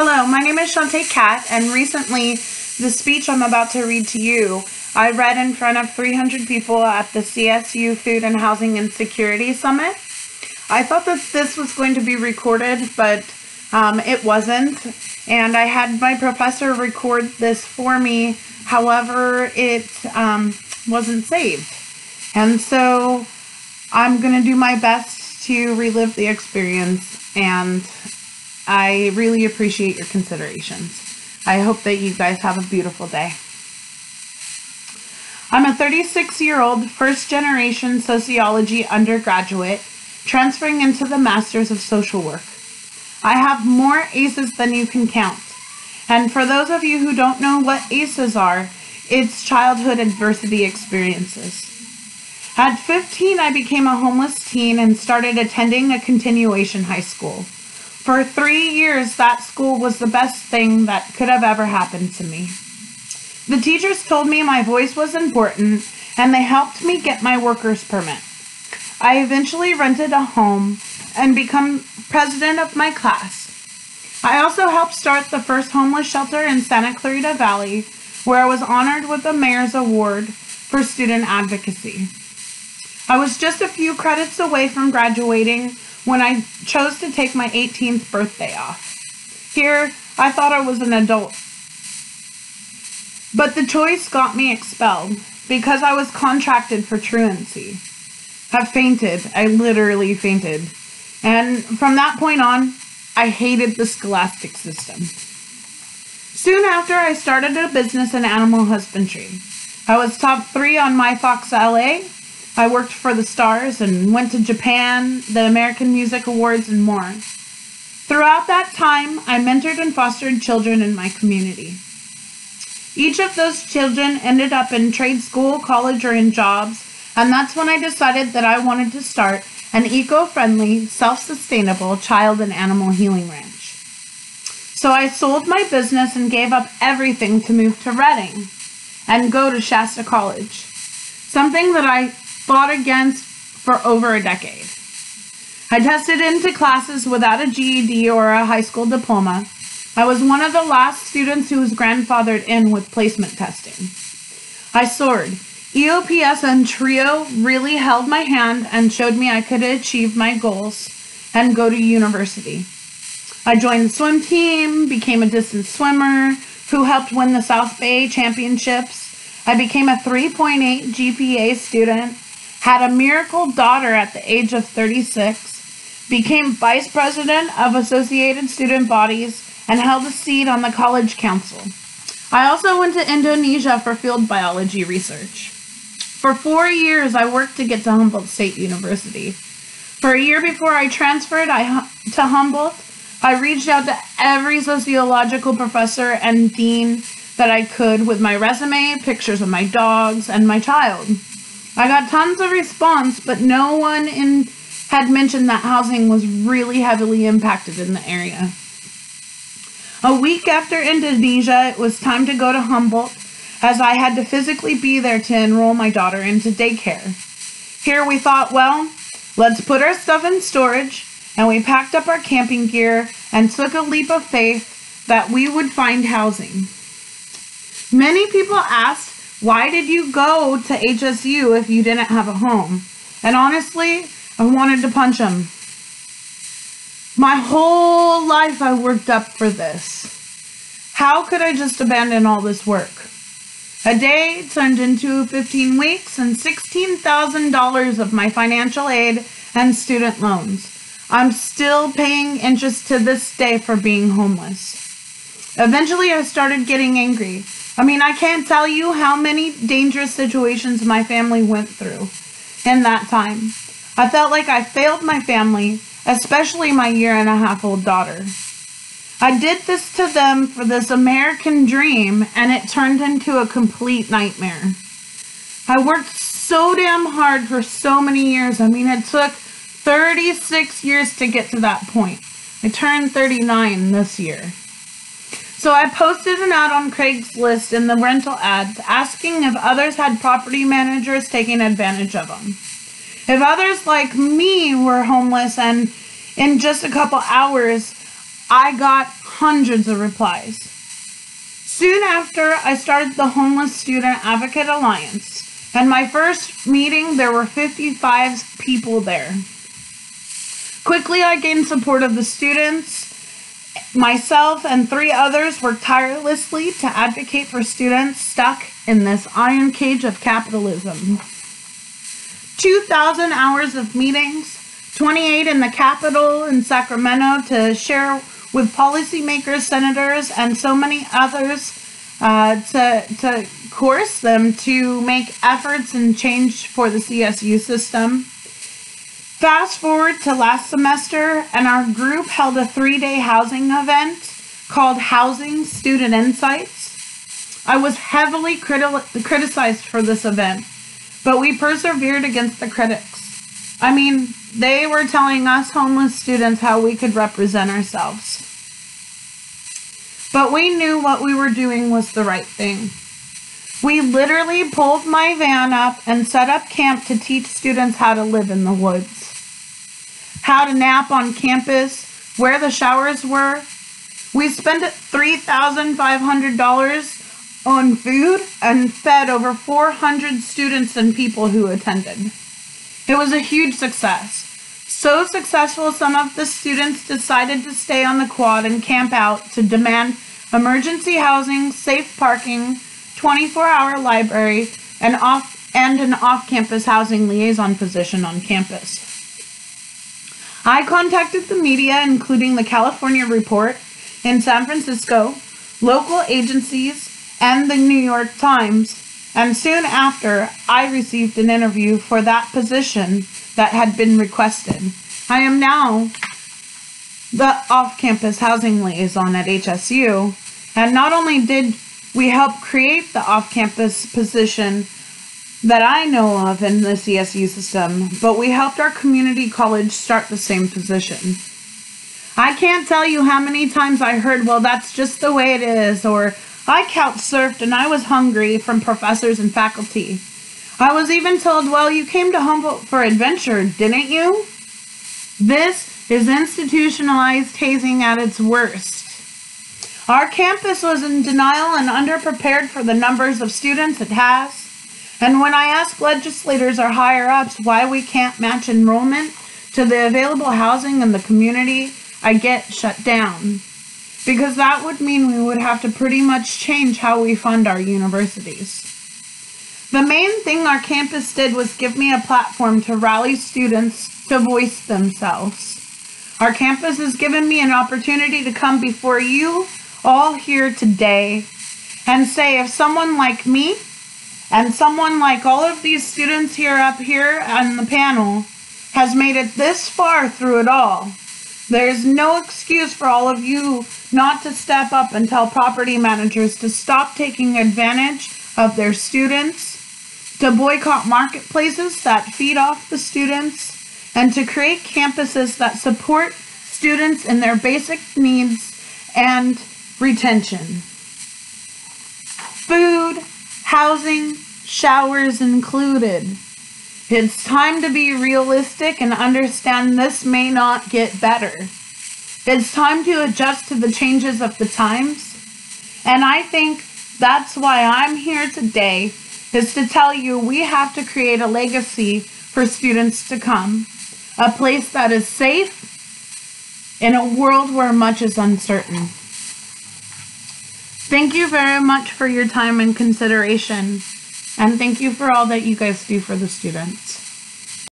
Hello, my name is Chant'e Catt, and recently the speech I'm about to read to you, I read in front of 300 people at the CSU Food and Housing Insecurity Summit. I thought that this was going to be recorded, but it wasn't, and I had my professor record this for me. However, it wasn't saved, and so I'm going to do my best to relive the experience, and I really appreciate your considerations. I hope that you guys have a beautiful day. I'm a 36-year-old first-generation sociology undergraduate transferring into the Masters of Social Work. I have more ACEs than you can count. And for those of you who don't know what ACEs are, it's childhood adversity experiences. At 15, I became a homeless teen and started attending a continuation high school. For 3 years, that school was the best thing that could have ever happened to me. The teachers told me my voice was important, and they helped me get my worker's permit. I eventually rented a home and became president of my class. I also helped start the first homeless shelter in Santa Clarita Valley, where I was honored with the Mayor's Award for Student Advocacy. I was just a few credits away from graduating when I chose to take my 18th birthday off. Here, I thought I was an adult. But the choice got me expelled because I was contracted for truancy. I fainted. I literally fainted. And from that point on, I hated the scholastic system. Soon after, I started a business in animal husbandry. I was top 3 on My Fox LA. I worked for the Stars and went to Japan, the American Music Awards, and more. Throughout that time, I mentored and fostered children in my community. Each of those children ended up in trade school, college, or in jobs, and that's when I decided that I wanted to start an eco-friendly, self-sustainable child and animal healing ranch. So I sold my business and gave up everything to move to Redding and go to Shasta College, something that I fought against for over a decade. I tested into classes without a GED or a high school diploma. I was one of the last students who was grandfathered in with placement testing. I soared. EOPS and TRIO really held my hand and showed me I could achieve my goals and go to university. I joined the swim team, became a distance swimmer who helped win the South Bay Championships. I became a 3.8 GPA student, had a miracle daughter at the age of 36, became vice president of Associated Student Bodies, and held a seat on the college council. I also went to Indonesia for field biology research. For 4 years, I worked to get to Humboldt State University. For a year before I transferred to Humboldt, I reached out to every sociological professor and dean that I could with my resume, pictures of my dogs, and my child. I got tons of response, but no one had mentioned that housing was really heavily impacted in the area. A week after Indonesia, it was time to go to Humboldt, as I had to physically be there to enroll my daughter into daycare. Here we thought, well, let's put our stuff in storage, and we packed up our camping gear and took a leap of faith that we would find housing. Many people asked, why did you go to HSU if you didn't have a home? And honestly, I wanted to punch them. My whole life I worked up for this. How could I just abandon all this work? A day turned into 15 weeks and $16,000 of my financial aid and student loans. I'm still paying interest to this day for being homeless. Eventually, I started getting angry. I can't tell you how many dangerous situations my family went through in that time. I felt like I failed my family, especially my 1.5-year-old daughter. I did this to them for this American dream, and it turned into a complete nightmare. I worked so damn hard for so many years. It took 36 years to get to that point. I turned 39 this year. So I posted an ad on Craigslist in the rental ads asking if others had property managers taking advantage of them. If others like me were homeless, and in just a couple hours, I got hundreds of replies. Soon after, I started the Homeless Student Advocate Alliance. And my first meeting, there were 55 people there. Quickly, I gained support of the students. Myself and 3 others worked tirelessly to advocate for students stuck in this iron cage of capitalism. 2,000 hours of meetings, 28 in the Capitol in Sacramento to share with policymakers, senators, and so many others to coerce them to make efforts and change for the CSU system. Fast forward to last semester, and our group held a 3-day housing event called Housing Student Insights. I was heavily criticized for this event, but we persevered against the critics. I mean, they were telling us homeless students how we could represent ourselves. But we knew what we were doing was the right thing. We literally pulled my van up and set up camp to teach students how to live in the woods, how to nap on campus, where the showers were. We spent $3,500 on food and fed over 400 students and people who attended. It was a huge success. So successful, some of the students decided to stay on the quad and camp out to demand emergency housing, safe parking, 24-hour library, and an off-campus housing liaison position on campus. I contacted the media, including the California Report in San Francisco, local agencies, and the New York Times, and soon after, I received an interview for that position that had been requested. I am now the off-campus housing liaison at HSU, and not only did we help create the off-campus position that I know of in the CSU system, but we helped our community college start the same position. I can't tell you how many times I heard, well, that's just the way it is, or I couch surfed and I was hungry from professors and faculty. I was even told, well, you came to Humboldt for adventure, didn't you? This is institutionalized hazing at its worst. Our campus was in denial and underprepared for the numbers of students it has. And when I ask legislators or higher-ups why we can't match enrollment to the available housing in the community, I get shut down. Because that would mean we would have to pretty much change how we fund our universities. The main thing our campus did was give me a platform to rally students to voice themselves. Our campus has given me an opportunity to come before you all here today and say, if someone like me and someone like all of these students up here on the panel has made it this far through it all, there's no excuse for all of you not to step up and tell property managers to stop taking advantage of their students, to boycott marketplaces that feed off the students, and to create campuses that support students in their basic needs and retention. Food, housing, showers included. It's time to be realistic and understand this may not get better. It's time to adjust to the changes of the times. And I think that's why I'm here today, is to tell you we have to create a legacy for students to come. A place that is safe in a world where much is uncertain. Thank you very much for your time and consideration. And thank you for all that you guys do for the students.